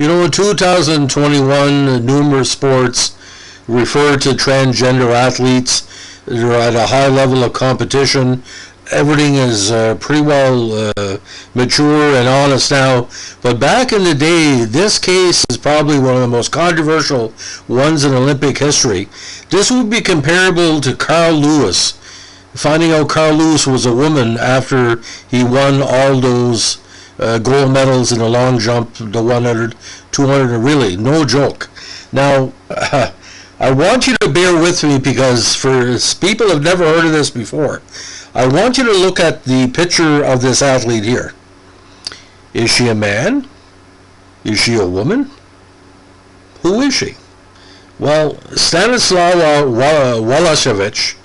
You know, in 2021, numerous sports refer to transgender athletes. They're at a high level of competition. Everything is pretty well mature and honest now. But back in the day, this case is probably one of the most controversial ones in Olympic history. This would be comparable to Carl Lewis. Finding out Carl Lewis was a woman after he won all those gold medals in the long jump, the 100, 200, really, no joke. Now, I want you to bear with me because for people who have never heard of this before, I want you to look at the picture of this athlete here. Is she a man? Is she a woman? Who is she? Well, Stanislawa Właszkiewicz,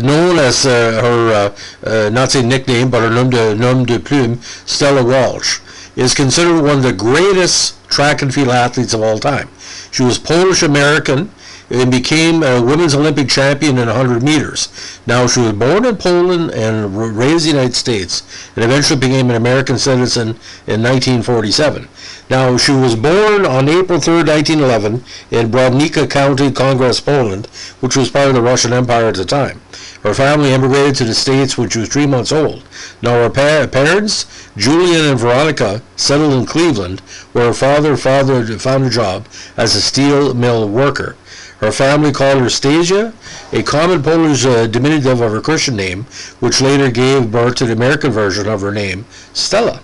known as her, not say nickname, but her nom de plume, Stella Walsh, is considered one of the greatest track and field athletes of all time. She was Polish-American and became a women's Olympic champion in 100 meters. Now, she was born in Poland and raised in the United States, and eventually became an American citizen in 1947. Now, she was born on April 3, 1911, in Brodnica County, Congress, Poland, which was part of the Russian Empire at the time. Her family immigrated to the States when she was 3 months old. Now, her parents, Julian and Veronica, settled in Cleveland, where her father found a job as a steel mill worker. Her family called her Stasia, a common Polish diminutive of her Christian name, which later gave birth to the American version of her name, Stella.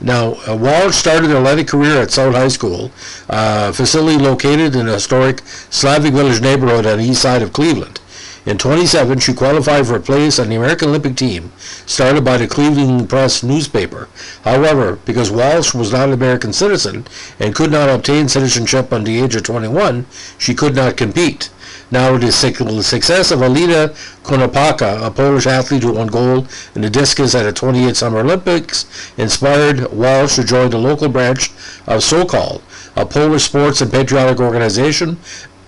Now, Walsh started her athletic career at South High School, a facility located in a historic Slavic village neighborhood on the east side of Cleveland. In 27, she qualified for a place on the American Olympic team, started by the Cleveland Press newspaper. However, because Walsh was not an American citizen and could not obtain citizenship under the age of 21, she could not compete. Now, the success of Alina Konopaka, a Polish athlete who won gold in the discus at the 28 Summer Olympics, inspired Walsh to join the local branch of Sokol, a Polish sports and patriotic organization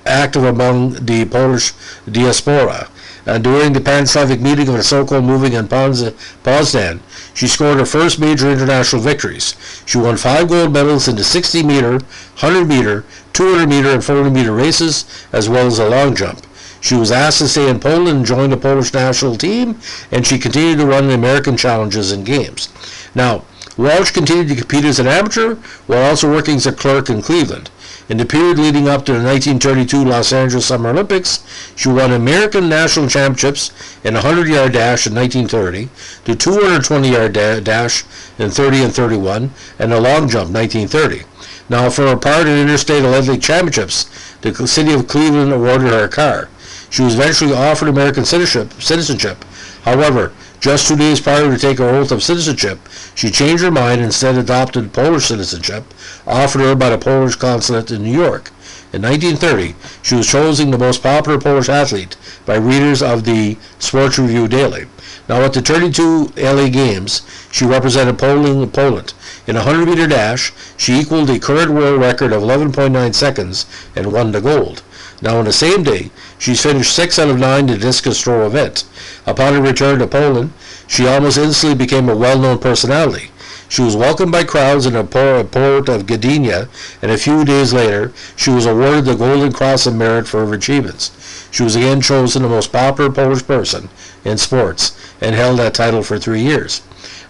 active among the Polish diaspora. During the Pan-Slavic meeting of the Sokol movement in Poznan, she scored her first major international victories. She won 5 gold medals in the 60-meter, 100-meter, 200-meter, and 400-meter races, as well as a long jump. She was asked to stay in Poland and join the Polish national team, and she continued to run the American challenges and games. Now, Walsh continued to compete as an amateur while also working as a clerk in Cleveland. In the period leading up to the 1932 Los Angeles Summer Olympics, she won American national championships in a 100-yard dash in 1930, the 220-yard dash in 30 and 31, and the long jump 1930. Now, for her part in interstate athletic championships, the city of Cleveland awarded her a car. She was eventually offered American citizenship. However, just 2 days prior to take her oath of citizenship, she changed her mind and instead adopted Polish citizenship, offered her by the Polish consulate in New York. In 1930, she was chosen the most popular Polish athlete by readers of the Sports Review Daily. Now, at the 32 LA Games, she represented Poland. In a 100-meter dash, she equaled the current world record of 11.9 seconds and won the gold. Now, on the same day, she finished 6 out of 9 in the discus throw event. Upon her return to Poland, she almost instantly became a well-known personality. She was welcomed by crowds in the port of Gdynia, and a few days later, she was awarded the Golden Cross of Merit for her achievements. She was again chosen the most popular Polish person in sports, and held that title for 3 years.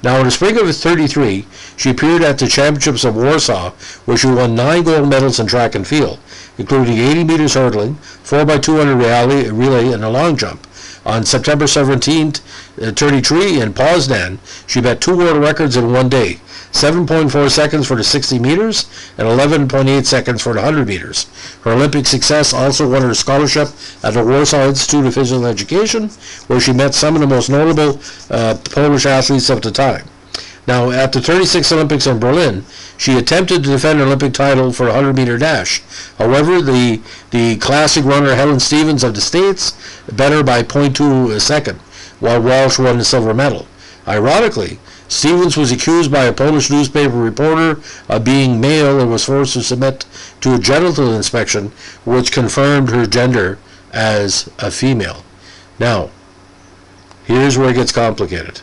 Now, in the spring of 33, she appeared at the Championships of Warsaw, where she won 9 gold medals in track and field, including 80 meters hurdling, 4x200 relay, and a long jump. On September 17th, 33 in Poznan, she met 2 world records in 1 day, 7.4 seconds for the 60 meters and 11.8 seconds for the 100 meters. Her Olympic success also won her scholarship at the Warsaw Institute of Physical Education, where she met some of the most notable Polish athletes of the time. Now, at the 36th Olympics in Berlin, she attempted to defend her Olympic title for a 100-meter dash. However, the classic runner Helen Stevens of the States beat her by 0.2 a second, while Walsh won the silver medal. Ironically, Stevens was accused by a Polish newspaper reporter of being male and was forced to submit to a genital inspection, which confirmed her gender as a female. Now, here's where it gets complicated.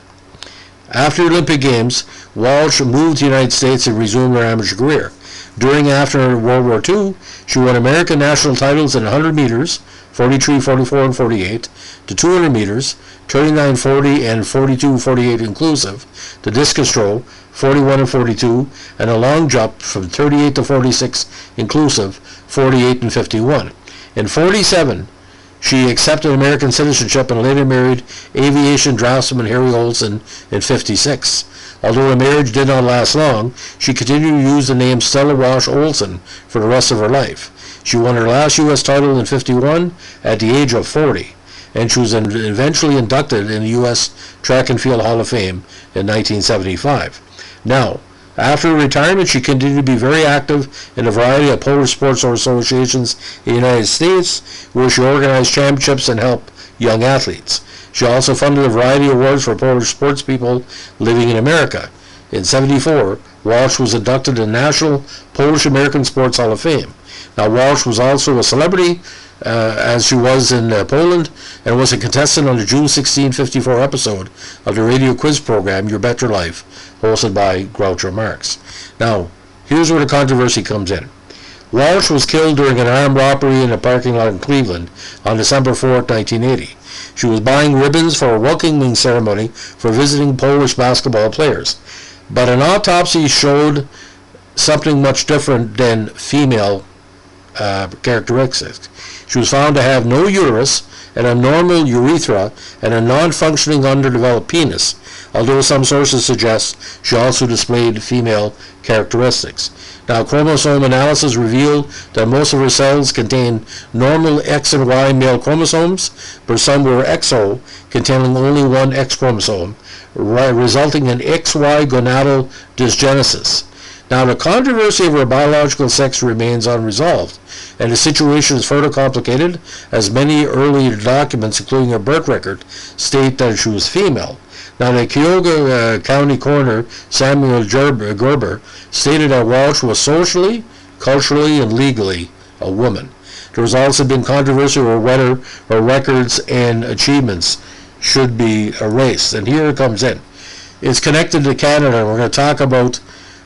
After the Olympic Games, Walsh moved to the United States and resumed her amateur career. During and after World War II, she won American national titles in 100 meters, 43, 44, and 48, to 200 meters, 39, 40, and 42, 48 inclusive, the discus throw, 41 and 42, and a long jump from 38 to 46 inclusive, 48 and 51. In 47, she accepted American citizenship and later married aviation draftsman Harry Olson in 56. Although the marriage did not last long, she continued to use the name Stella Walsh Olson for the rest of her life. She won her last U.S. title in 51 at the age of 40, and she was eventually inducted in the U.S. Track and Field Hall of Fame in 1975. Now, after her retirement, she continued to be very active in a variety of Polish sports associations in the United States, where she organized championships and helped young athletes. She also funded a variety of awards for Polish sports people living in America. In 74, Walsh was inducted in the National Polish-American Sports Hall of Fame. Now, Walsh was also a celebrity, as she was in Poland, and was a contestant on the June 16, 54 episode of the radio quiz program Your Better Life, hosted by Groucho Marx. Now, here's where the controversy comes in. Walsh was killed during an armed robbery in a parking lot in Cleveland on December 4, 1980. She was buying ribbons for a welcoming ceremony for visiting Polish basketball players. But an autopsy showed something much different than female characteristics. She was found to have no uterus, an abnormal urethra, and a non-functioning underdeveloped penis, although some sources suggest she also displayed female characteristics. Now, chromosome analysis revealed that most of her cells contained normal X and Y male chromosomes, but some were XO, containing only one X chromosome, resulting in XY gonadal dysgenesis. Now, the controversy of her biological sex remains unresolved, and the situation is further complicated as many early documents, including her birth record, state that she was female. Now, the Cuyahoga County coroner, Samuel Gerber, stated that Walsh was socially, culturally, and legally a woman. There has also been controversy over whether her records and achievements should be erased. And here it comes in. It's connected to Canada, and we're going to talk about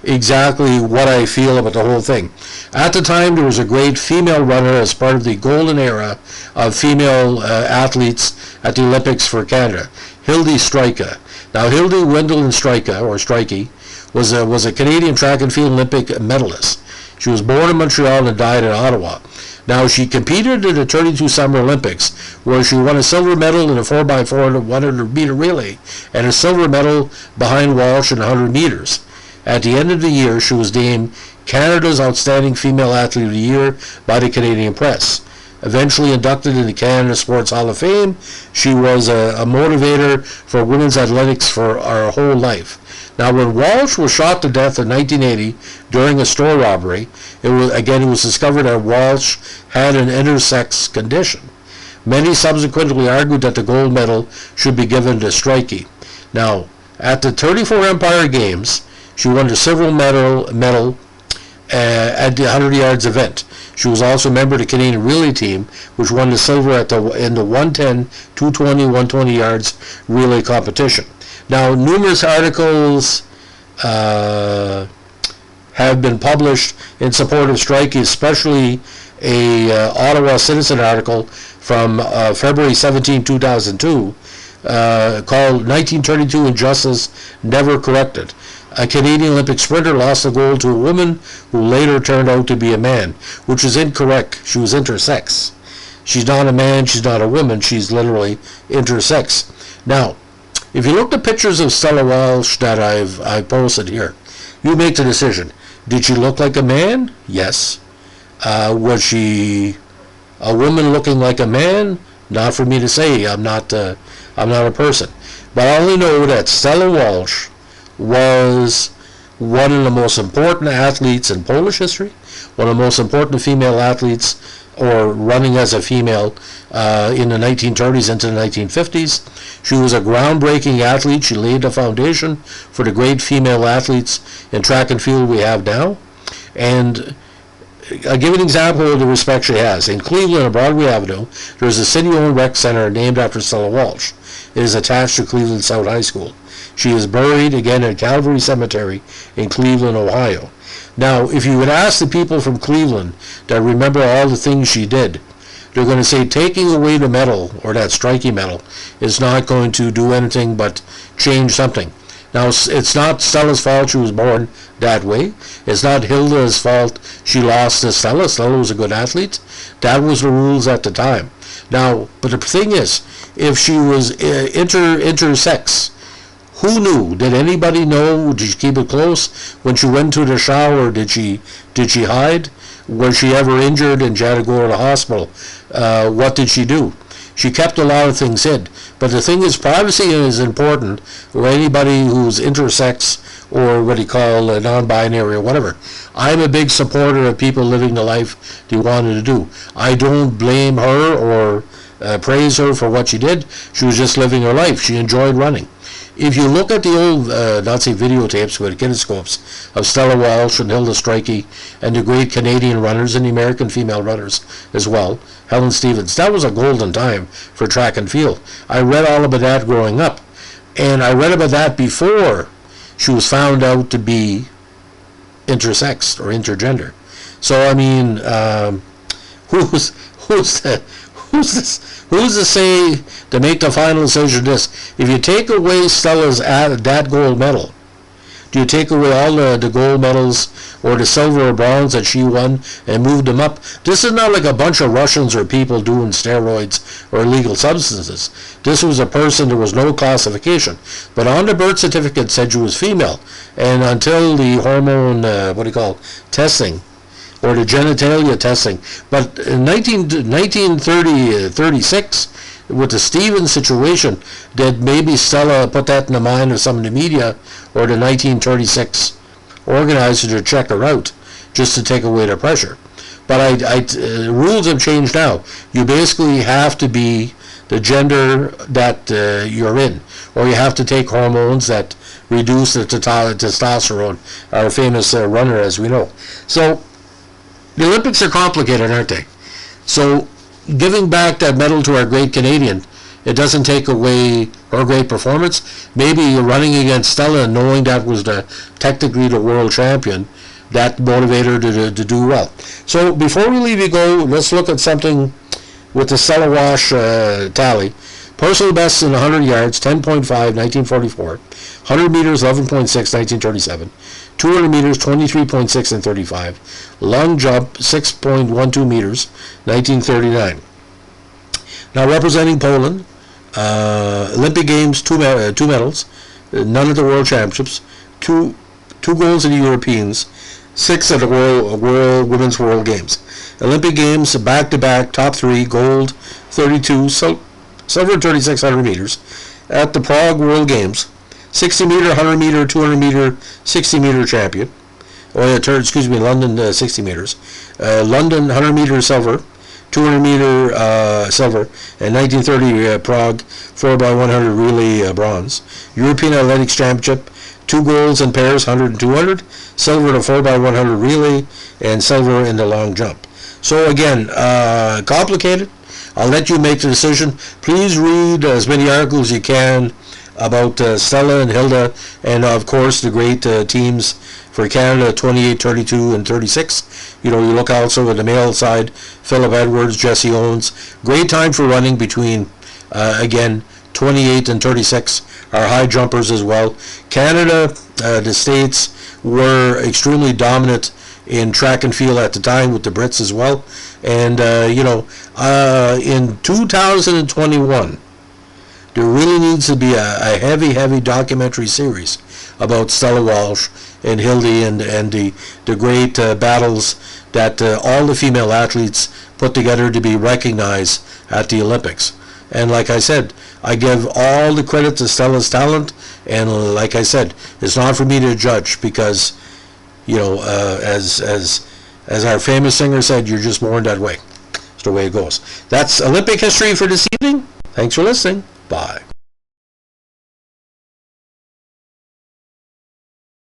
exactly what I feel about the whole thing. At the time, there was a great female runner as part of the golden era of female athletes at the Olympics for Canada, Hildy Strika. Now, Hildy Wendelin Strika, or Strikey, was a Canadian track and field Olympic medalist. She was born in Montreal and died in Ottawa. Now, she competed in the 32 Summer Olympics, where she won a silver medal in the 4x4 and 100-meter relay, and a silver medal behind Walsh in 100 meters. At the end of the year, she was named Canada's Outstanding Female Athlete of the Year by the Canadian Press. Eventually inducted in the Canada Sports Hall of Fame, she was a motivator for women's athletics for our whole life. Now, when Walsh was shot to death in 1980 during a store robbery, it was discovered that Walsh had an intersex condition. Many subsequently argued that the gold medal should be given to Strikey. Now, at the 34 Empire Games, she won the silver medal at the 100 yards event. She was also a member of the Canadian relay team, which won the silver in the 110, 220, 120 yards relay competition. Now, numerous articles have been published in support of Strikey, especially a Ottawa Citizen article from February 17, 2002, called 1932 Injustice Never Corrected. A Canadian Olympic sprinter lost the gold to a woman who later turned out to be a man, which is incorrect. She was intersex. She's not a man, she's not a woman, she's literally intersex. Now, if you look at pictures of Stella Walsh that I've posted here, you make the decision. Did she look like a man? Yes. Was she a woman looking like a man? Not for me to say. I'm not a person. But I only know that Stella Walsh was one of the most important athletes in Polish history, one of the most important female athletes, or running as a female in the 1930s into the 1950s. She was a groundbreaking athlete. She laid the foundation for the great female athletes in track and field we have now. And I'll give an example of the respect she has. In Cleveland on Broadway Avenue, there is a city-owned rec center named after Stella Walsh. It is attached to Cleveland South High School. She is buried again at Calvary Cemetery in Cleveland, Ohio. Now, if you would ask the people from Cleveland that remember all the things she did, they're going to say taking away the medal, or that striking medal, is not going to do anything but change something. Now, it's not Stella's fault she was born that way. It's not Hilda's fault she lost to Stella. Stella was a good athlete. That was the rules at the time. Now, but the thing is, if she was intersex, who knew? Did anybody know? Did she keep it close? When she went to the shower, did she hide? Was she ever injured and she had to go to the hospital? What did she do? She kept a lot of things hid. But the thing is, privacy is important for anybody who's intersex or what you call non-binary or whatever. I'm a big supporter of people living the life they wanted to do. I don't blame her or praise her for what she did. She was just living her life. She enjoyed running. If you look at the old Nazi videotapes with kinescopes of Stella Walsh and Hilda Strikey and the great Canadian runners and the American female runners as well, Helen Stevens, that was a golden time for track and field. I read all about that growing up, and I read about that before she was found out to be intersex or intergender. So I mean, who's to say to make the final decision this? If you take away Stella's that gold medal, do you take away all the gold medals or the silver or bronze that she won and moved them up? This is not like a bunch of Russians or people doing steroids or illegal substances. This was a person, there was no classification. But on the birth certificate said she was female. And until the hormone, testing, or the genitalia testing. But in 1936, with the Stevens situation, did maybe Stella put that in the mind of some of the media or the 1936 organizers to check her out, just to take away the pressure? But rules have changed now. You basically have to be the gender that you're in, or you have to take hormones that reduce the testosterone, our famous runner, as we know. So the Olympics are complicated, aren't they? So giving back that medal to our great Canadian, it doesn't take away her great performance. Maybe you're running against Stella and knowing that was technically the world champion, that motivated her to do well. So before we leave you go, let's look at something with the Stella Walsh tally. Personal best in 100 yards, 10.5, 1944. 100 meters, 11.6, 1937. 200 meters, 23.6 and 35. Long jump, 6.12 meters, 1939. Now representing Poland, Olympic Games, two medals, none at the World Championships, two golds in the Europeans, 6 at the Women's World Games. Olympic Games, back-to-back, top 3, gold, 32, silver 3,600 meters. At the Prague World Games, 60 meter, 100 meter, 200 meter, 60 meter champion. London 60 meters. London 100 meter silver, 200 meter silver, and 1930 Prague 4x100 relay bronze. European Athletics Championship, 2 golds in pairs, 100 and 200, silver in a 4x100 relay, and silver in the long jump. So again, complicated. I'll let you make the decision. Please read as many articles as you can about Stella and Hilda, and of course the great teams for Canada, 28, 32, and 36. You look also at the male side, Philip Edwards, Jesse Owens. Great time for running between, again, 28 and 36 are high jumpers as well. Canada, the States, were extremely dominant in track and field at the time with the Brits as well. And, in 2021, there really needs to be a heavy documentary series about Stella Walsh and Hildy and the great battles that all the female athletes put together to be recognized at the Olympics. And like I said, I give all the credit to Stella's talent, and like I said, it's not for me to judge because, as our famous singer said, you're just born that way. It's the way it goes. That's Olympic history for this evening. Thanks for listening. Bye.